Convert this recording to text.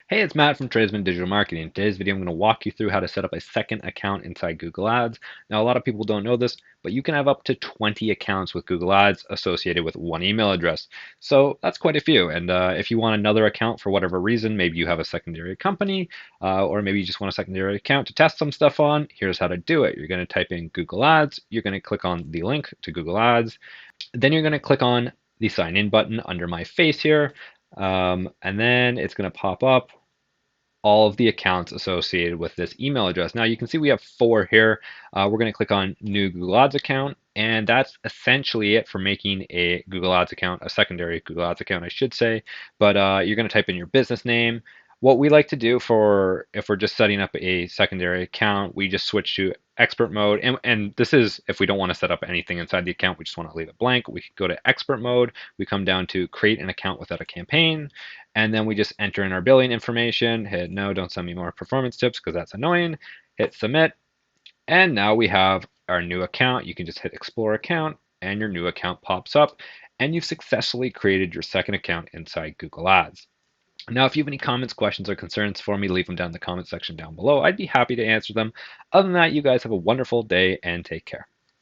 Hey, it's Matt from Tradesman Digital Marketing. In today's video, I'm going to walk you through how to set up a second account inside Google Ads. Now, a lot of people don't know this, but you can have up to 20 accounts with Google Ads associated with one email address. So that's quite a few. And if you want another account for whatever reason, maybe you have a secondary company, or maybe you just want a secondary account to test some stuff on, here's how to do it. You're going to type in Google Ads. You're going to click on the link to Google Ads. Then you're going to click on the sign in button under my face here. And then it's going to pop up all of the accounts associated with this email address. Now you can see we have four here. We're going to click on new Google Ads account, and that's essentially it for making a Google Ads account, a secondary Google Ads account, I should say. But you're going to type in your business name. What we like to do for if we're just setting up a secondary account, we just switch to expert mode. And this is if we don't want to set up anything inside the account, we just want to leave it blank. We go to expert mode. We come down to create an account without a campaign. And then we just enter in our billing information, hit no, don't send me more performance tips because that's annoying, hit submit, and now we have our new account. You can just hit explore account and your new account pops up and you've successfully created your second account inside Google Ads. Now, if you have any comments, questions, or concerns for me, leave them down in the comment section down below. I'd be happy to answer them. Other than that, you guys have a wonderful day and take care.